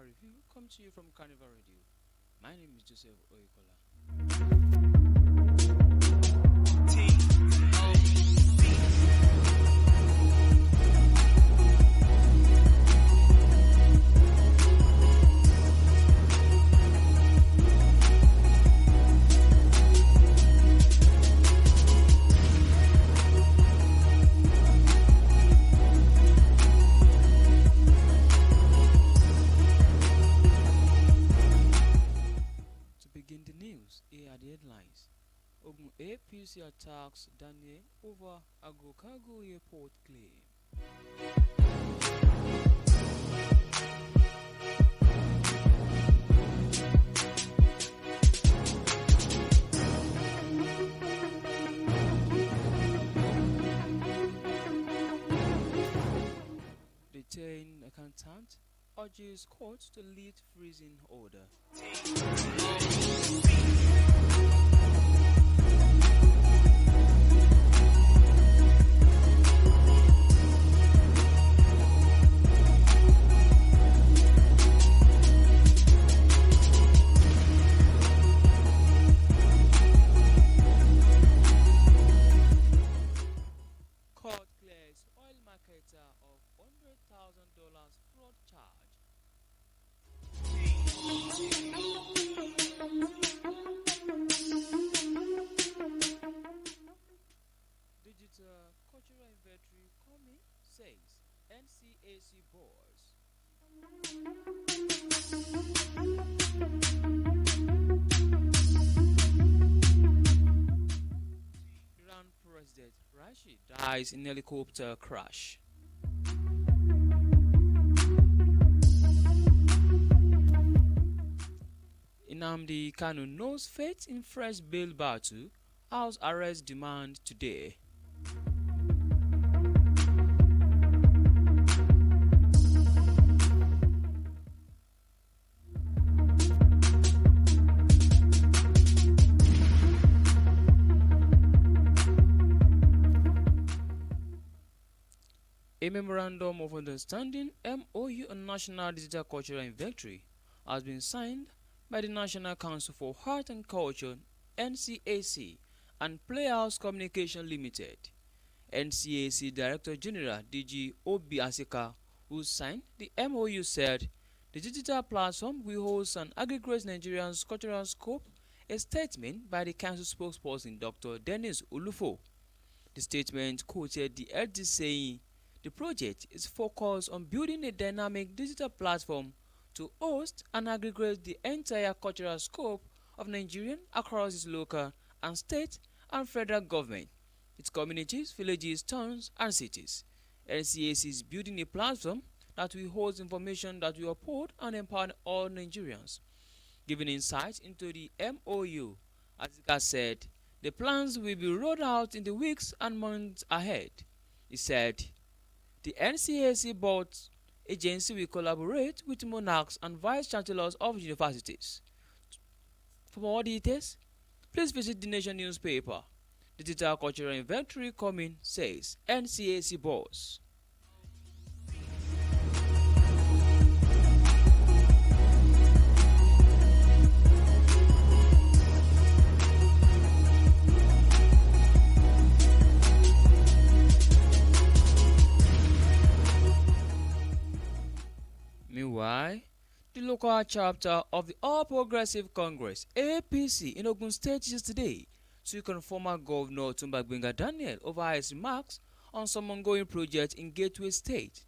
newspaper review comes to you from Carnival Radio. My name is Joseph Oyekola. Begin the news. Here are the headlines. Ogun APC attacks Daniel over Agokago Airport claim. Detained accountant urges court to lift freezing order. Court clears oil marketer of $100,000 fraud charge. Digital cultural inventory coming, says NCAC boards. Iran President Rashi dies in helicopter crash. Nnamdi Kanu knows fate in fresh bail battle. House arrest demand today. A memorandum of understanding (MOU) on National Digital Cultural Inventory has been signed by the National Council for Art and Culture (NCAC) and Playhouse Communication Limited. NCAC Director General DG Obi Asika, who signed the MOU, said the digital platform will host and aggregate Nigeria's cultural scope, a statement by the council spokesperson Dr. Dennis Ulufo. The statement quoted the LD saying the project is focused on building a dynamic digital platform to host and aggregate the entire cultural scope of Nigeria across its local and state and federal government, its communities, villages, towns, and cities. NCAC is building a platform that will host information that will uphold and empower all Nigerians. Giving insight into the MOU, Azika said, the plans will be rolled out in the weeks and months ahead. He said, the NCAC board agency will collaborate with monarchs and vice-chancellors of universities. For more details, please visit the Nation newspaper. Digital cultural inventory coming, says NCAC boss. Meanwhile, the local chapter of the All Progressive Congress (APC) in Ogun State yesterday took on former Governor Tumba Daniel over his remarks on some ongoing projects in Gateway State.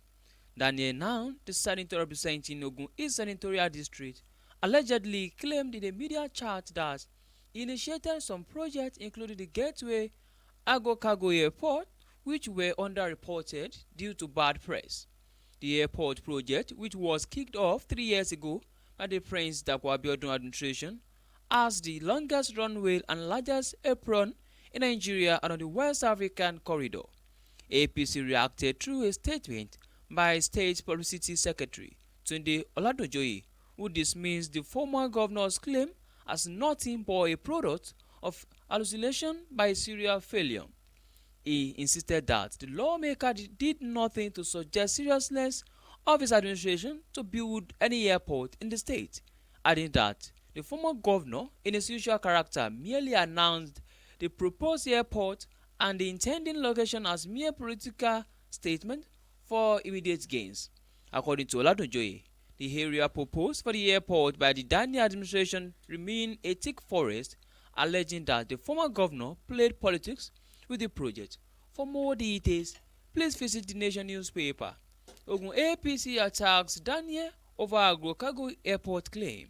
Daniel, now the senator representing Ogun East Senatorial District, allegedly claimed in a media chat that he initiated some projects including the Gateway Agokago Airport, which were underreported due to bad press. The airport project, which was kicked off 3 years ago by the Prince Dapo Abiodun administration, has the longest runway and largest apron in Nigeria and on the West African corridor. APC reacted through a statement by State Publicity Secretary Tunde Oladojoye, who dismissed the former governor's claim as nothing but a product of hallucination by serial failure. He insisted that the lawmaker did nothing to suggest seriousness of his administration to build any airport in the state, adding that the former governor, in his usual character, merely announced the proposed airport and the intending location as mere political statement for immediate gains. According to Oladunjoye, the area proposed for the airport by the Daniel administration remained a thick forest, alleging that the former governor played politics with the project. For more details, please visit the Nation newspaper. Ogun APC attacks Daniel over Agro-Cargo airport claim.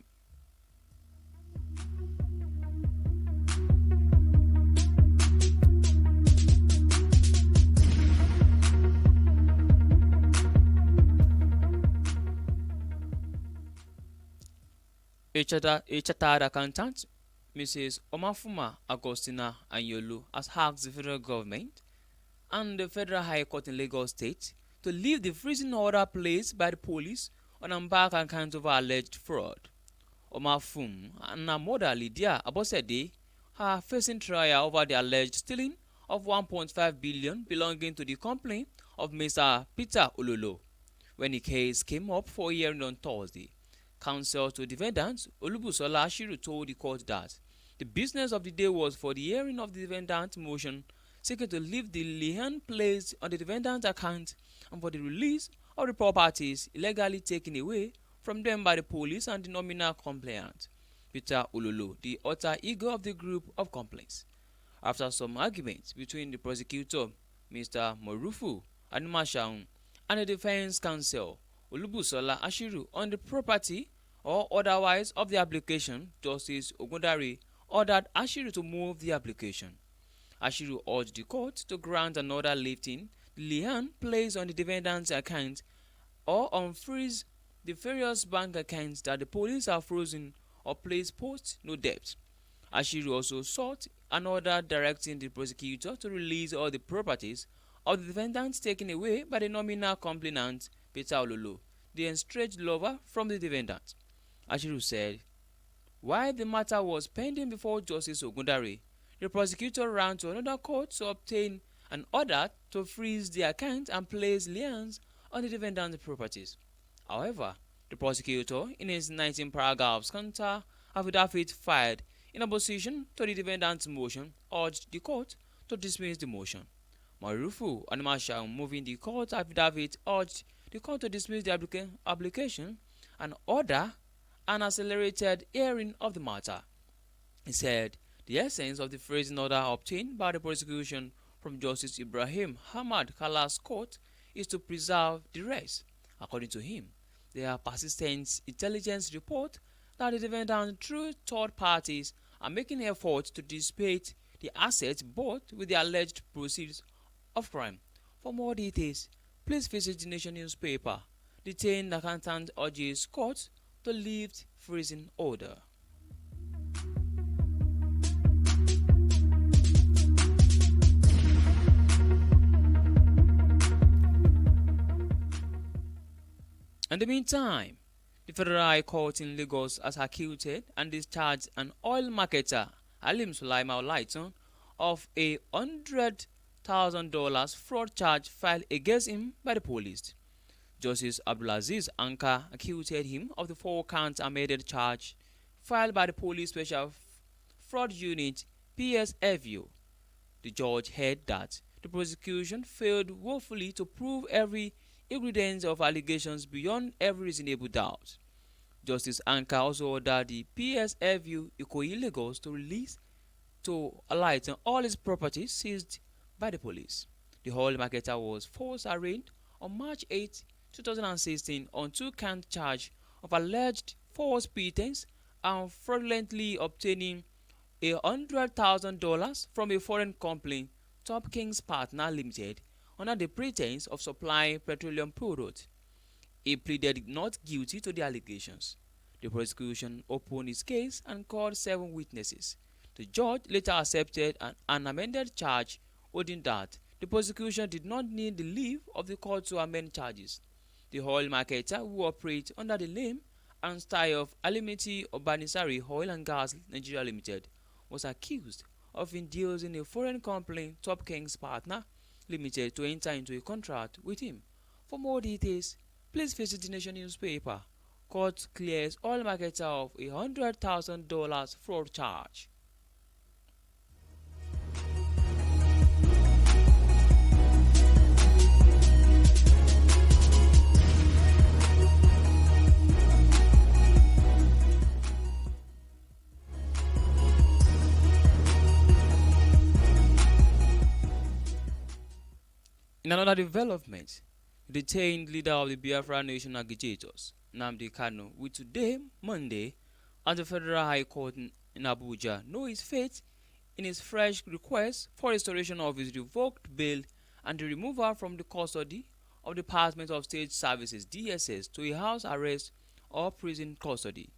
A chartered accountant, Mrs. Omafuma Agostina Anyolu, has asked the federal government and the Federal High Court in Lagos State to leave the freezing order placed by the police on her bank account over alleged fraud. Omafum and her mother Lydia Abosede are facing trial over the alleged stealing of 1.5 billion belonging to the company of Mr. Peter Ololo. When the case came up for hearing on Thursday, counsel to defendants Olubusola Ashiru told the court that the business of the day was for the hearing of the defendant's motion seeking to leave the lien placed on the defendant's account and for the release of the properties illegally taken away from them by the police and the nominal complainant, Peter Ololo, the alter ego of the group of complaints. After some arguments between the prosecutor, Mr. Morufu Animashaun, and the defense counsel, Olubusola Ashiru, on the property or otherwise of the application, Justice Ogundare ordered Ashiru to move the application. Ashiru urged the court to grant an order lifting the lien placed on the defendant's account or unfreeze the various bank accounts that the police have frozen or placed post no debt. Ashiru also sought an order directing the prosecutor to release all the properties of the defendants taken away by the nominal complainant Peter Ololo, the estranged lover from the defendant. Ashiru said, while the matter was pending before Justice Ogundare, the prosecutor ran to another court to obtain an order to freeze the account and place liens on the defendant's properties. However, the prosecutor, in his 19 paragraphs counter affidavit filed in opposition to the defendant's motion, urged the court to dismiss the motion. Marufu Animasha, moving the court affidavit, urged the court to dismiss the application and order an accelerated hearing of the matter. He said the essence of the freezing order obtained by the prosecution from Justice Ibrahim Hamad Kala's court is to preserve the rest. According to him, there are persistent intelligence reports that the defendant through third parties are making efforts to dissipate the assets bought with the alleged proceeds of crime. For more details, please visit the Nation newspaper. Detained accountant urges court to lift freezing order. In the meantime, the Federal High Court in Lagos has acquitted and discharged an oil marketer, Alim Sulaiman Olaitan, of a $100,000 fraud charge filed against him by the police. Justice Abdulaziz Anka acquitted him of the 4-count amended charge filed by the Police Special Fraud Unit (PSFU). The judge held that the prosecution failed woefully to prove every ingredient of allegations beyond every reasonable doubt. Justice Anka also ordered the PSFU Ikoyi Lagos to release to Olaitan all his properties seized by the police. The oil marketer was first arraigned on March 8, 2016 on 2-count charge of alleged false pretense and fraudulently obtaining $100,000 from a foreign company, Top Kings Partner Limited, under the pretense of supplying petroleum products. He pleaded not guilty to the allegations. The prosecution opened its case and called 7 witnesses. The judge later accepted an amended charge, holding that the prosecution did not need the leave of the court to amend charges. The oil marketer, who operates under the name and style of Alimity Obanisari Oil and Gas Nigeria Limited, was accused of inducing a foreign company, Top Kings Partner Limited, to enter into a contract with him. For more details, Please visit the Nation newspaper. Court clears oil marketer of $100,000 fraud charge. In another development, the detained leader of the Biafra Nation agitators, Nnamdi Kanu, will today, Monday, at the Federal High Court in Abuja, know his fate in his fresh request for restoration of his revoked bail and the removal from the custody of the Department of State Services (DSS) to a house arrest or prison custody.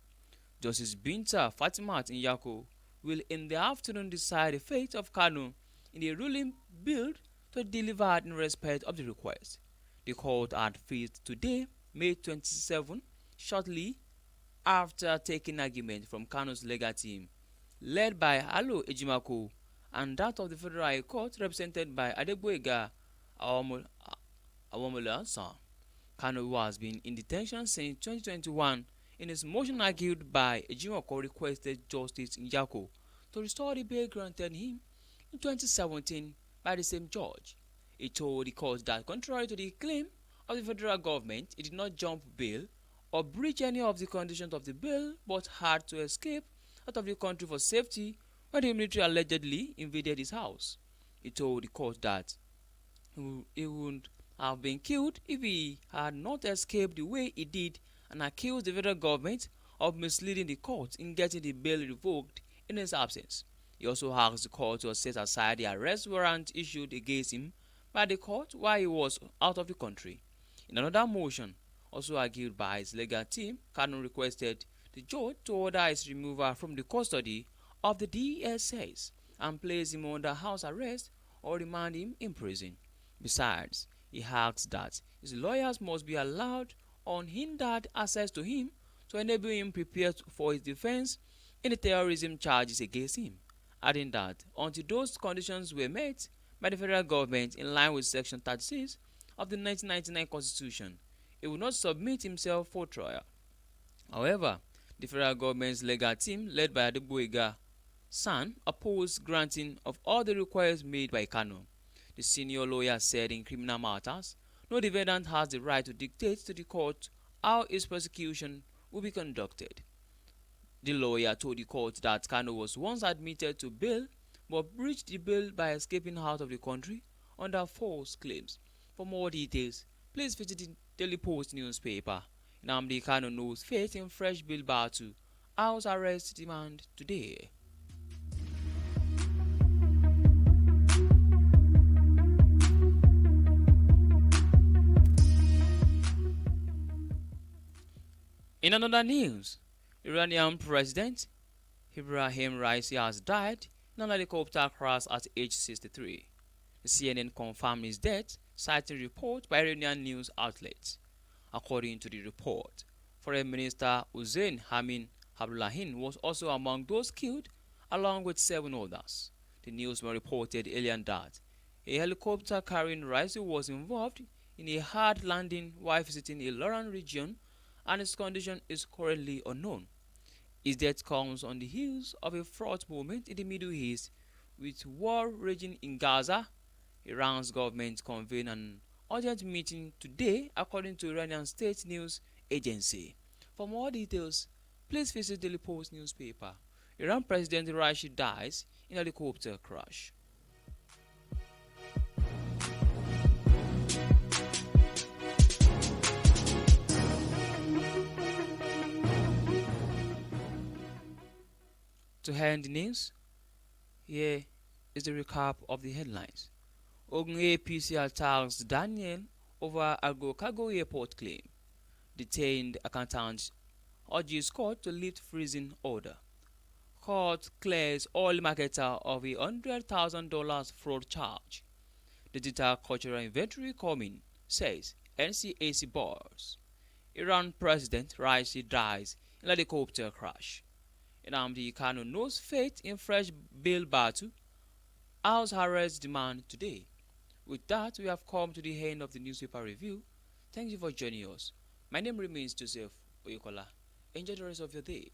Justice Binta Fatimat Nyako will in the afternoon decide the fate of Kanu in a ruling billed to be delivered in respect of the request. The court had fixed today, May 27, shortly after taking argument from Kanu's legal team, led by Alo Ejimako, and that of the Federal High Court, represented by Adegboyega Awomola-San. Kanu, who has been in detention since 2021, in his motion argued by Ejimako, requested Justice Nyako to restore the bail granted him in 2017 by the same judge. He told the court that contrary to the claim of the federal government, he did not jump bail or breach any of the conditions of the bail, but had to escape out of the country for safety when the military allegedly invaded his house. He told the court that he would have been killed if he had not escaped the way he did, and accused the federal government of misleading the court in getting the bail revoked in his absence. He also asked the court to set aside the arrest warrant issued against him by the court while he was out of the country. In another motion, also argued by his legal team, Kanu requested the judge to order his removal from the custody of the DSS and place him under house arrest or remand him in prison. Besides, he asked that his lawyers must be allowed unhindered access to him to enable him prepare for his defense in the terrorism charges against him, adding that until those conditions were met by the federal government in line with Section 36 of the 1999 Constitution, he would not submit himself for trial. However, the federal government's legal team, led by Adegboyega San, opposed granting of all the requests made by Kanu. The senior lawyer said in criminal matters, no defendant has the right to dictate to the court how his prosecution will be conducted. The lawyer told the court that Kanu was once admitted to bail but breached the bail by escaping out of the country under false claims. For more details, please visit the Daily Post newspaper. Nnamdi Kanu knows fate in fresh bail battle. House arrest demand today. In another news, Iranian President Ibrahim Raisi has died in an helicopter crash at age 63. The CNN confirmed his death, citing reports by Iranian news outlets. According to the report, Foreign Minister Hussein Amin Abdullahian was also among those killed, along with 7 others. The newsman reported earlier that a helicopter carrying Raisi was involved in a hard landing while visiting a Loran region, and his condition is currently unknown. His death comes on the heels of a fraught moment in the Middle East, with war raging in Gaza. Iran's government convened an urgent meeting today, according to Iranian state news agency. For more details, please visit Daily Post newspaper. Iran President Raisi dies in a helicopter crash. To end the news, here is the recap of the headlines. Ogun APC attacks Daniel over Argo Cargo Airport claim. Detained accountant urges court to lift freezing order. Court clears oil marketer of $100,000 fraud charge. Digital cultural inventory coming, says NCAC boss. Iran President Raisi dies in helicopter crash. Nnamdi Kanu knows fate in fresh bail battle. House arrest demand today. With that, we have come to the end of the newspaper review. Thank you for joining us. My name remains Joseph Oyokola. Enjoy the rest of your day.